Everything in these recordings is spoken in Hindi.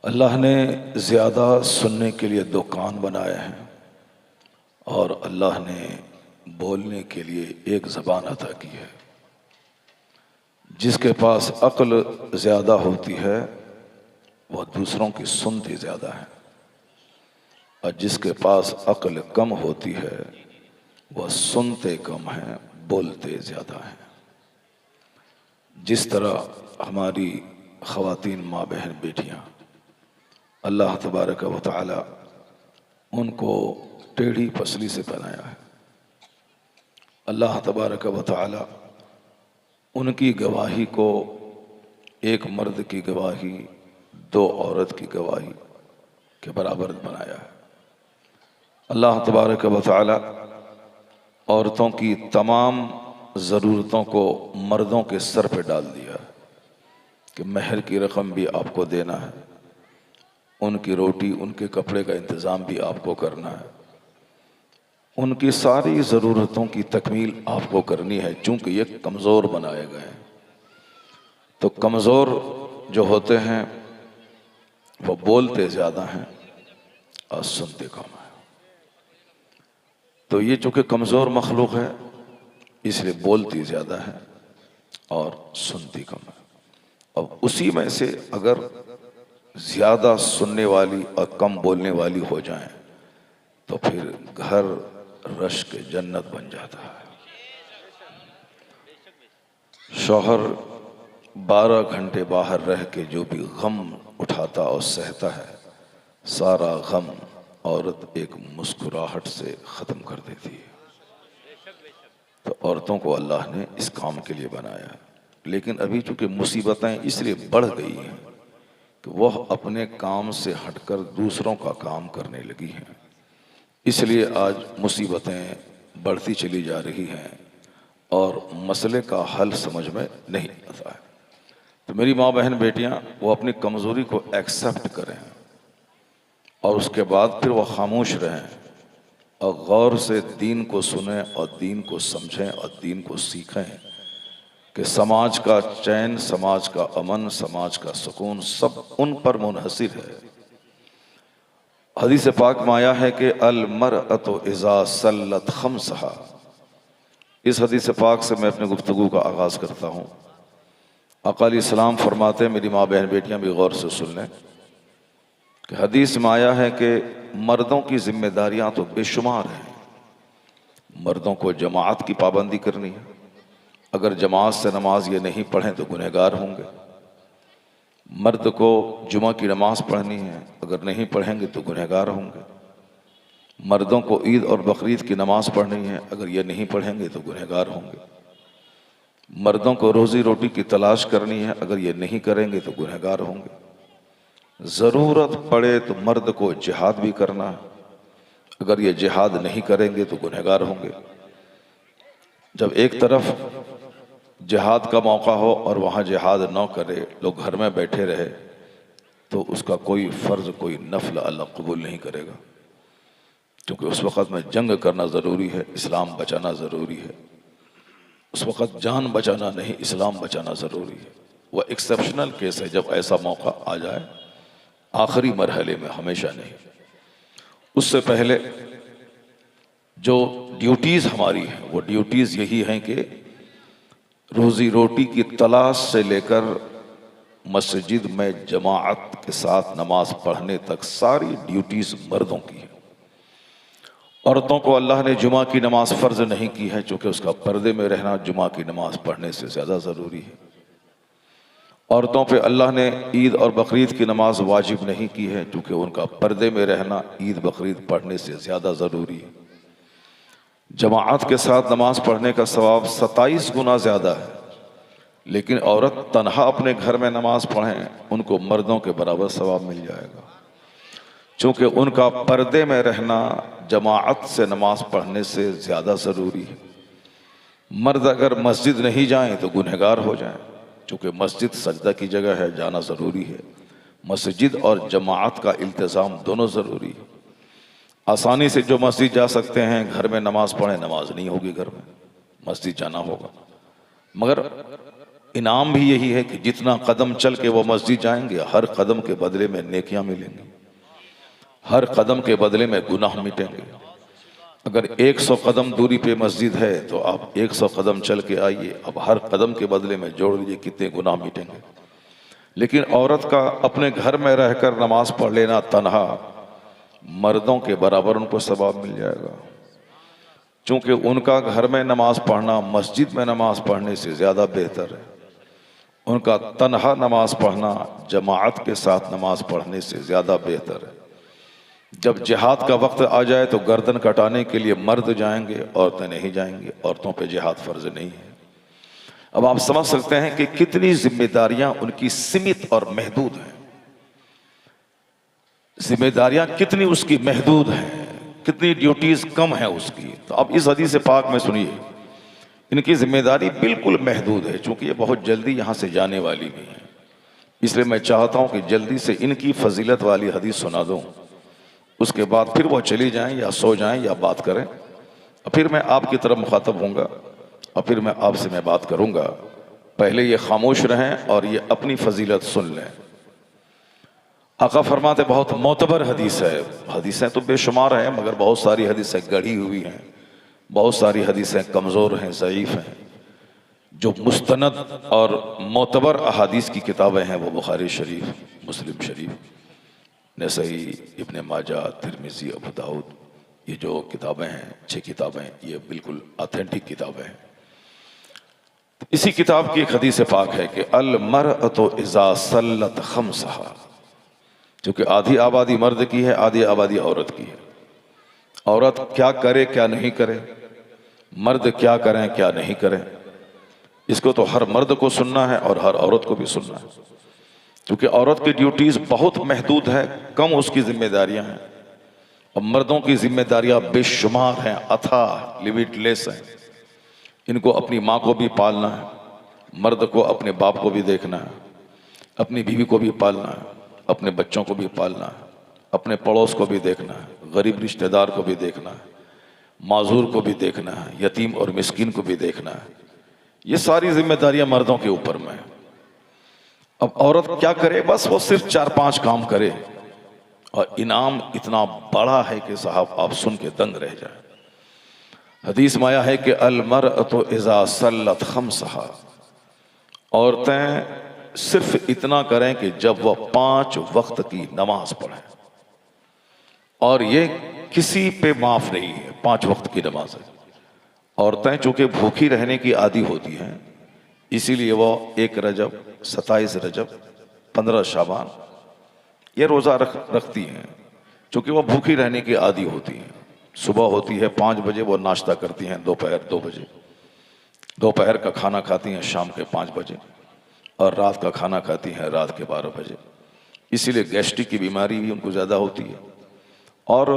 अल्लाह ने ज़्यादा सुनने के लिए दो कान बनाए हैं और अल्लाह ने बोलने के लिए एक ज़बान अता की है। जिसके पास अक्ल ज़्यादा होती है वह दूसरों की सुनती ज़्यादा है, और जिसके पास अक्ल कम होती है वह सुनते कम हैं, बोलते ज़्यादा हैं। जिस तरह हमारी ख़वातीन माँ बहन बेटियाँ अल्लाह तबारक व तआला उनको टेढ़ी पसली से बनाया है। अल्लाह तबारक व तआला उनकी गवाही को एक मर्द की गवाही दो औरत की गवाही के बराबर बनाया है। अल्लाह तबारक व तआला औरतों की तमाम ज़रूरतों को मर्दों के सर पे डाल दिया कि महर की रकम भी आपको देना है, उनकी रोटी उनके कपड़े का इंतज़ाम भी आपको करना है, उनकी सारी ज़रूरतों की तकमील आपको करनी है। चूँकि ये कमज़ोर बनाए गए हैं, तो कमज़ोर जो होते हैं वो बोलते ज़्यादा हैं और सुनते कम हैं। तो ये चूँकि कमज़ोर मखलूक है इसलिए बोलती ज़्यादा है और सुनती कम है। अब उसी में से अगर ज़्यादा सुनने वाली और कम बोलने वाली हो जाएं तो फिर घर रश्क जन्नत बन जाता है। शौहर 12 घंटे बाहर रह के जो भी गम उठाता और सहता है, सारा गम औरत एक मुस्कुराहट से ख़त्म कर देती है। तो औरतों को अल्लाह ने इस काम के लिए बनाया है। लेकिन अभी चूँकि मुसीबतें इसलिए बढ़ गई हैं कि वह अपने काम से हटकर दूसरों का काम करने लगी हैं, इसलिए आज मुसीबतें बढ़ती चली जा रही हैं और मसले का हल समझ में नहीं आता है। तो मेरी माँ बहन बेटियाँ वो अपनी कमज़ोरी को एक्सेप्ट करें और उसके बाद फिर वह खामोश रहें और गौर से दीन को सुनें और दीन को समझें और दीन को सीखें कि समाज का चैन, समाज का अमन, समाज का सुकून सब उन पर मुनहसिर है। हदीस पाक में आया है कि अल मरअतु इज़ा सल्लत खम्सहा। इस हदीस पाक से मैं अपनी गुफ्तगू का आगाज़ करता हूँ। आका अलैहिस्सलाम फरमाते हैं, मेरी माँ बहन बेटियाँ भी गौर से सुन लें कि हदीस में आया है कि मर्दों की जिम्मेदारियाँ तो बेशुमार हैं। मर्दों को जमात की पाबंदी करनी है, अगर जमात से नमाज ये नहीं पढ़ें तो गुनहगार होंगे। मर्द को जुमा की नमाज पढ़नी है, अगर नहीं पढ़ेंगे तो गुनहगार होंगे। मर्दों को ईद और बकरीद की नमाज पढ़नी है, अगर ये नहीं पढ़ेंगे तो गुनहगार होंगे। मर्दों को रोज़ी रोटी की तलाश करनी है, अगर ये नहीं करेंगे तो गुनहगार होंगे। ज़रूरत पड़े तो मर्द को जिहाद भी करना है, अगर ये जिहाद नहीं करेंगे तो गुनहगार होंगे। जब एक तरफ जिहाद का मौका हो और वहाँ जिहाद न करे, लोग घर में बैठे रहे, तो उसका कोई फ़र्ज़, कोई नफल अल्लाह कबूल नहीं करेगा। क्योंकि उस वक़्त में जंग करना ज़रूरी है, इस्लाम बचाना ज़रूरी है। उस वक़्त जान बचाना नहीं, इस्लाम बचाना ज़रूरी है। वह एक्सेप्शनल केस है जब ऐसा मौका आ जाए, आखिरी मरहले में, हमेशा नहीं। उससे पहले जो ड्यूटीज़ हमारी हैं वो ड्यूटीज़ यही हैं कि रोज़ी रोटी की तलाश से लेकर मस्जिद में जमाअत के साथ नमाज पढ़ने तक सारी ड्यूटीज़ मर्दों की हैं। औरतों को अल्लाह ने जुमा की नमाज फ़र्ज नहीं की है, चूँकि उसका पर्दे में रहना जुमा की नमाज पढ़ने से ज़्यादा ज़रूरी है। औरतों पे अल्लाह ने ईद और बकरीद की नमाज वाजिब नहीं की है, क्योंकि उनका पर्दे में रहना ईद बकरीद पढ़ने से ज़्यादा ज़रूरी है। जमाअत के साथ नमाज पढ़ने का सवाब 27 गुना ज़्यादा है, लेकिन औरत तन्हा अपने घर में नमाज पढ़ें, उनको मर्दों के बराबर सवाब मिल जाएगा, चूँकि उनका पर्दे में रहना जमाअत से नमाज पढ़ने से ज़्यादा ज़रूरी है। मर्द अगर मस्जिद नहीं जाएं तो गुनहगार हो जाएं, चूँकि मस्जिद सजदा की जगह है, जाना ज़रूरी है। मस्जिद और जमाअत का इल्तिज़ाम दोनों ज़रूरी है। आसानी से जो मस्जिद जा सकते हैं घर में नमाज पढ़ें, नमाज नहीं होगी घर में, मस्जिद जाना होगा। मगर इनाम भी यही है कि जितना कदम चल के वो मस्जिद जाएंगे, हर कदम के बदले में नेकियां मिलेंगी, हर कदम के बदले में गुनाह मिटेंगे। अगर 100 कदम दूरी पे मस्जिद है तो आप 100 कदम चल के आइए, अब हर कदम के बदले में जोड़ लीजिए कितने गुनाह मिटेंगे। लेकिन औरत का अपने घर में रहकर नमाज पढ़ लेना तन्हा, मर्दों के बराबर उनको सवाब मिल जाएगा, क्योंकि उनका घर में नमाज पढ़ना मस्जिद में नमाज पढ़ने से ज़्यादा बेहतर है। उनका तन्हा नमाज पढ़ना जमाअत के साथ नमाज पढ़ने से ज़्यादा बेहतर है। जब जिहाद का वक्त आ जाए तो गर्दन कटाने के लिए मर्द जाएंगे, औरतें नहीं जाएंगी, औरतों पे जिहाद फर्ज नहीं है। अब आप समझ सकते हैं कि कितनी जिम्मेदारियां उनकी सीमित और महदूद हैं, जिम्मेदारियां कितनी उसकी महदूद हैं, कितनी ड्यूटीज कम है उसकी। तो अब इस हदीस पाक में सुनिए, इनकी जिम्मेदारी बिल्कुल महदूद है, चूंकि ये बहुत जल्दी यहाँ से जाने वाली भी है, इसलिए मैं चाहता हूँ कि जल्दी से इनकी फजीलत वाली हदीस सुना दूँ, उसके बाद फिर वो चली जाएं या सो जाएं या बात करें, फिर मैं आपकी तरफ मुखातब होऊंगा और फिर मैं आपसे मैं बात करूंगा। पहले ये खामोश रहें और ये अपनी फजीलत सुन लें। आका फरमाते बहुत मोतबर हदीस है, हदीसें तो बेशुमार हैं मगर बहुत सारी हदीसें गढ़ी हुई हैं, बहुत सारी हदीसें कमज़ोर हैं, ज़ईफ़ हैं। जो मुस्तनद और मोतबर अहादीस की किताबें हैं वो बुखारी शरीफ, मुस्लिम शरीफ, नसई, इब्ने माजा, तिरमिज़ी, अबू दाऊद, ये जो किताबें हैं 6 किताबें, ये बिल्कुल ऑथेंटिक किताबें हैं। इसी किताब की एक हदीस पाक है कि अल मरअतु इज़ा सल्लत खम्सहा, क्योंकि आधी आबादी मर्द की है, आधी आबादी औरत की है। औरत क्या करे क्या नहीं करे, मर्द क्या करें क्या नहीं करें, इसको तो हर मर्द को सुनना है और हर औरत को भी सुनना है, क्योंकि औरत की ड्यूटीज बहुत महदूद है, कम उसकी जिम्मेदारियां हैं, और मर्दों की जिम्मेदारियां बेशुमार हैं, अथाह, लिमिटलेस हैं। इनको अपनी माँ को भी पालना है, मर्द को अपने बाप को भी देखना है, अपनी बीवी को भी पालना है, अपने बच्चों को भी पालना है, अपने पड़ोस को भी देखना है, गरीब रिश्तेदार को भी देखना है, माजूर को भी देखना है, यतीम और मिस्कीन को भी देखना है। ये सारी जिम्मेदारियां मर्दों के ऊपर में है। अब औरत क्या करे, बस वो सिर्फ 4-5 काम करे और इनाम इतना बड़ा है कि साहब आप सुन के दंग रह जाए। हदीस में आया है कि अल मरअतु इज़ा सल्लत खम्सहा, औरतें सिर्फ इतना करें कि जब वह 5 वक्त की नमाज पढ़ें, और ये किसी पे माफ नहीं है, 5 वक्त की नमाज है। औरतें चूंकि भूखी रहने की आदी होती हैं, इसीलिए वो 1 रजब, 27 रजब, 15 शाबान ये रोज़ा रखती हैं, चूँकि वो भूखी रहने की आदी होती हैं। सुबह होती है 5 बजे, वो नाश्ता करती हैं दोपहर 2 बजे, दोपहर का खाना खाती हैं शाम के 5 बजे, और रात का खाना खाती हैं रात के 12 बजे। इसीलिए गैस्ट्रिक की बीमारी भी उनको ज़्यादा होती है और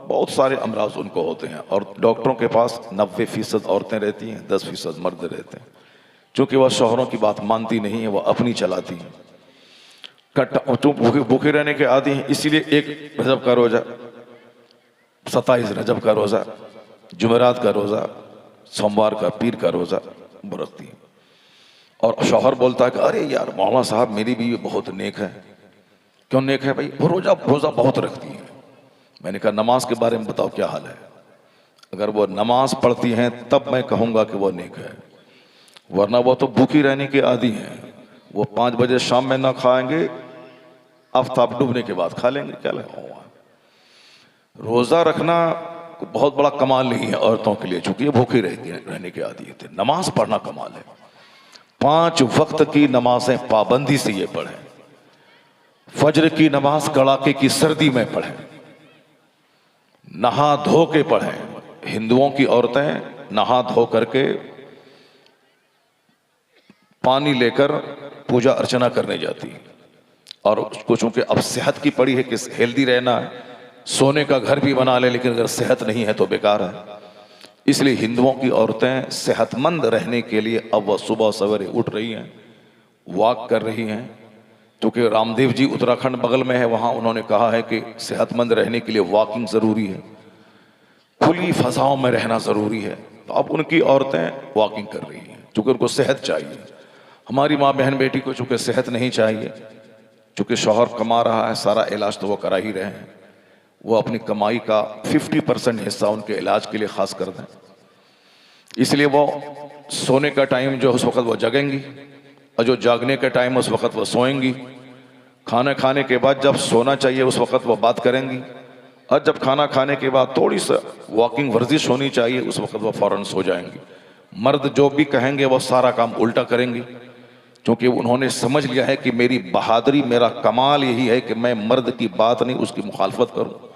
बहुत सारे अमराज उनको होते हैं। और डॉक्टरों के पास 90% औरतें रहती हैं, 10% मर्द रहते हैं। चूँकि वह शौहरों की बात मानती नहीं है, वह अपनी चलाती हैं, भूखे रहने के आदी हैं। इसीलिए 1 रजब का रोज़ा, 27 रजब का रोज़ा, जुमेरात का रोज़ा, सोमवार का, पीर का रोज़ा वो रखती हैं। और शौहर बोलता है कि अरे यार मौलाना साहब मेरी बीवी बहुत नेक है। क्यों नेक है भाई? वो रोज़ा बहुत रखती है। मैंने कहा नमाज के बारे में बताओ क्या हाल है। अगर वो नमाज पढ़ती हैं तब मैं कहूँगा कि वो नेक है, वरना वो तो भूखी रहने की आदी हैं। वो 5 बजे शाम में ना खाएंगे, आफ्ताब डूबने के बाद खा लेंगे, क्या लगा। रोज़ा रखना बहुत बड़ा कमाल नहीं है औरतों के लिए, चूंकि ये भूखी रहने की आदी है। नमाज पढ़ना कमाल है। 5 वक्त की नमाजें पाबंदी से ये पढ़ें। फजर की नमाज कड़ाके की सर्दी में पढ़ें, नहा धो के पढ़ें। हिंदुओं की औरतें नहा धो करके पानी लेकर पूजा अर्चना करने जाती हैं, और उसको चूंकि अब सेहत की पड़ी है कि हेल्दी रहना है, सोने का घर भी बना ले, लेकिन अगर सेहत नहीं है तो बेकार है। इसलिए हिंदुओं की औरतें सेहतमंद रहने के लिए अब वह सुबह सवेरे उठ रही हैं, वॉक कर रही हैं। क्योंकि रामदेव जी उत्तराखंड बगल में है, वहाँ उन्होंने कहा है कि सेहतमंद रहने के लिए वॉकिंग ज़रूरी है, खुली फजाओं में रहना ज़रूरी है। तो अब उनकी औरतें वॉकिंग कर रही हैं, क्योंकि उनको सेहत चाहिए। हमारी माँ बहन बेटी को चूँकि सेहत नहीं चाहिए, चूँकि शौहर कमा रहा है, सारा इलाज तो वो करा ही रहे हैं, वो अपनी कमाई का 50% हिस्सा उनके इलाज के लिए खास कर दें। इसलिए वो सोने का टाइम जो उस वक्त वो जगेंगी और जो जागने का टाइम उस वक्त वो सोएंगी। खाना खाने के बाद जब सोना चाहिए उस वक्त वो बात करेंगी, और जब खाना खाने के बाद थोड़ी सा वॉकिंग वर्जिश होनी चाहिए उस वक्त वो फ़ौरन सो जाएंगी। मर्द जो भी कहेंगे वो सारा काम उल्टा करेंगी, क्योंकि उन्होंने समझ लिया है कि मेरी बहादुरी, मेरा कमाल यही है कि मैं मर्द की बात नहीं उसकी मुखालफत करूं।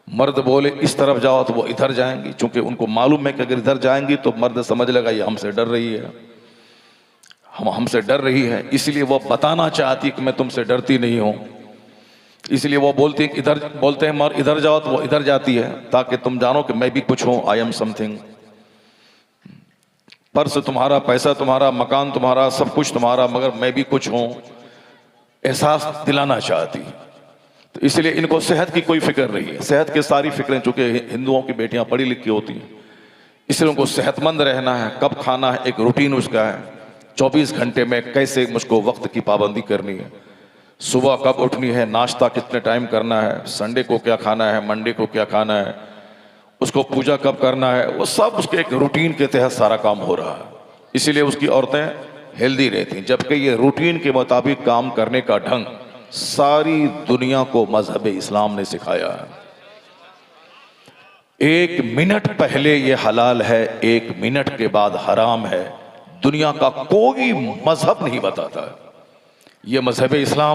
मर्द बोले इस तरफ जाओ तो वो इधर जाएंगी, क्योंकि उनको मालूम है कि अगर इधर जाएंगी तो मर्द समझ लेगा ये हमसे डर रही है, हमसे डर रही है, इसलिए वो बताना चाहती कि मैं तुमसे डरती नहीं हूं। इसलिए वो बोलते हैं मर इधर जाओ तो वो इधर जाती है, ताकि तुम जानो कि मैं भी कुछ हूं, आई एम समथिंग। पर्स तुम्हारा, पैसा तुम्हारा, मकान तुम्हारा, सब कुछ तुम्हारा, मगर मैं भी कुछ हूं, एहसास दिलाना चाहती। तो इसलिए इनको सेहत की कोई फिक्र नहीं है। सेहत की सारी फिक्रें, चूंकि हिंदुओं की बेटियां पढ़ी लिखी होती हैं, इसलिए उनको सेहतमंद रहना है, कब खाना है एक रूटीन उसका है, 24 घंटे में कैसे मुझको वक्त की पाबंदी करनी है, सुबह कब उठनी है, नाश्ता कितने टाइम करना है, संडे को क्या खाना है, मंडे को क्या खाना है, उसको पूजा कब करना है, वो सब उसके एक रूटीन के तहत सारा काम हो रहा है। इसीलिए उसकी औरतें हेल्दी रहती हैं। जबकि ये रूटीन के मुताबिक काम करने का ढंग सारी दुनिया को मजहब इस्लाम ने सिखाया है। 1 मिनट पहले ये हलाल है, 1 मिनट के बाद हराम है। दुनिया का कोई मजहब नहीं बताता है, ये मजहब इस्लाम है।